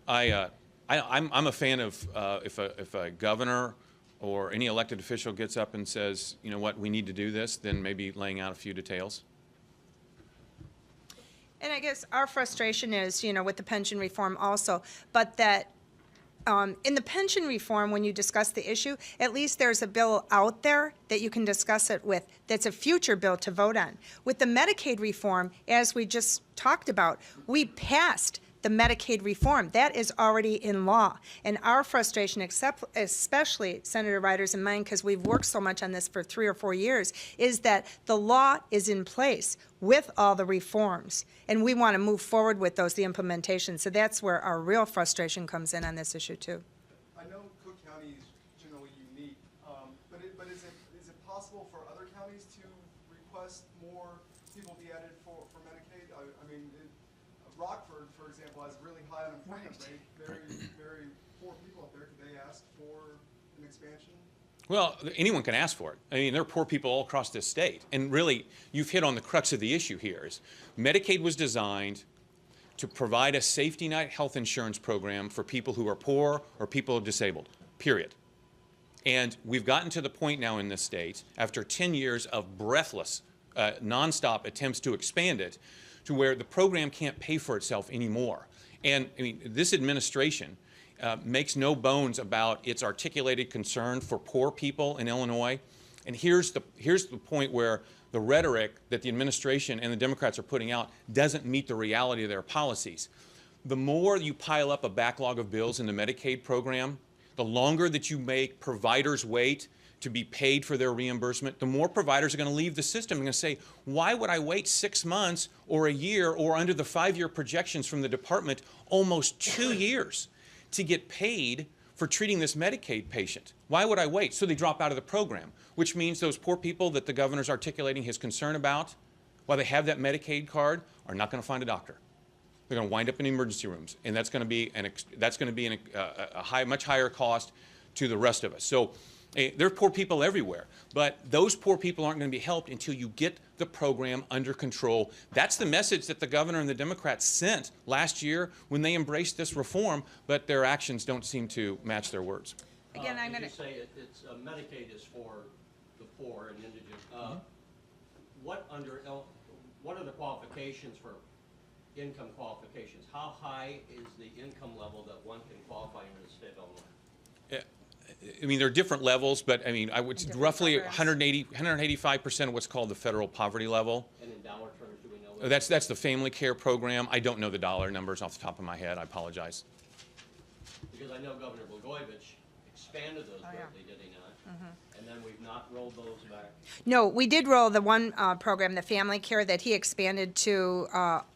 I'm a fan of if a governor or any elected official gets up and says, you know what, we need to do this, then maybe laying out a few details. And I guess our frustration is, with the pension reform also, but that in the pension reform, when you discuss the issue, at least there's a bill out there that you can discuss it with that's a future bill to vote on. With the Medicaid reform, as we just talked about, we passed the Medicaid reform. That is already in law. And our frustration, especially Senator Ryder's and mine, because we've worked so much on this for 3 or 4 years, is that the law is in place with all the reforms. And we want to move forward with those, the implementation. So that's where our real frustration comes in on this issue, too. I know Cook County is generally unique, but is it possible for other counties to request more people be added for Medicaid? I mean, Rockford, for example, has a really high unemployment rate, very poor people up there. Could they ask for an expansion? Well, anyone can ask for it. I mean, there are poor people all across this state. And really, you've hit on the crux of the issue here. Is Medicaid was designed to provide a safety net health insurance program for people who are poor or people who are disabled, period. And we've gotten to the point now in this state, after 10 years of breathless, nonstop attempts to expand it, to where the program can't pay for itself anymore. And I mean, this administration makes no bones about its articulated concern for poor people in Illinois. And here's the point where the rhetoric that the administration and the Democrats are putting out doesn't meet the reality of their policies. The more you pile up a backlog of bills in the Medicaid program, the longer that you make providers wait to be paid for their reimbursement, the more providers are going to leave the system and going to say, why would I wait 6 months or a year or under the 5-year projections from the department almost 2 years to get paid for treating this Medicaid patient? Why would I wait? So they drop out of the program, which means those poor people that the governor's articulating his concern about, while they have that Medicaid card, are not going to find a doctor. They're going to wind up in emergency rooms, and that's going to be a much higher cost to the rest of us. So there are poor people everywhere, but those poor people aren't going to be helped until you get the program under control. That's the message that the governor and the Democrats sent last year when they embraced this reform, but their actions don't seem to match their words. Again, I'm going to say it's Medicaid is for the poor and indigent. What are the qualifications for income qualifications? How high is the income level that one can qualify in the state of Illinois? I mean, there are different levels, but I mean, I would roughly programs. 185% of what's called the federal poverty level. And in dollar terms, do we know that? That's the family care program. I don't know the dollar numbers off the top of my head. I apologize. Because I know Governor Blagojevich expanded those greatly, did he not? And then we've not rolled those back. No, we did roll the one program, the family care, that he expanded to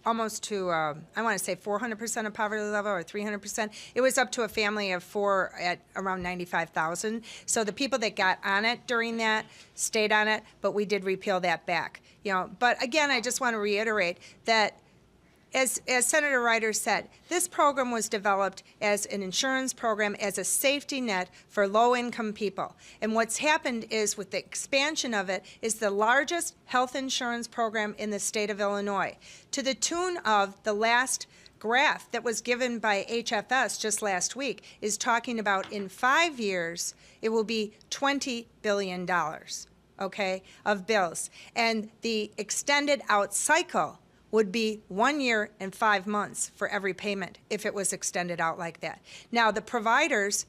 almost to, I want to say 400% of poverty level or 300%. It was up to a family of 4 at around 95,000. So the people that got on it during that stayed on it, but we did repeal that back. But again, I just want to reiterate that as Senator Ryder said, this program was developed as an insurance program, as a safety net for low-income people. And what's happened is, with the expansion of it, is the largest health insurance program in the state of Illinois, to the tune of the last graph that was given by HFS just last week is talking about in 5 years, it will be $20 billion, okay, of bills. And the extended out cycle would be 1 year and 5 months for every payment if it was extended out like that. Now, the providers,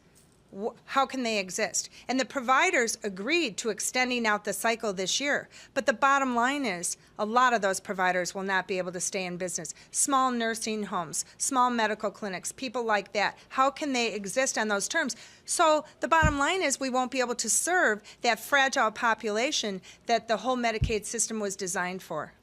how can they exist? And the providers agreed to extending out the cycle this year. But the bottom line is, a lot of those providers will not be able to stay in business. Small nursing homes, small medical clinics, people like that. How can they exist on those terms? So the bottom line is, we won't be able to serve that fragile population that the whole Medicaid system was designed for.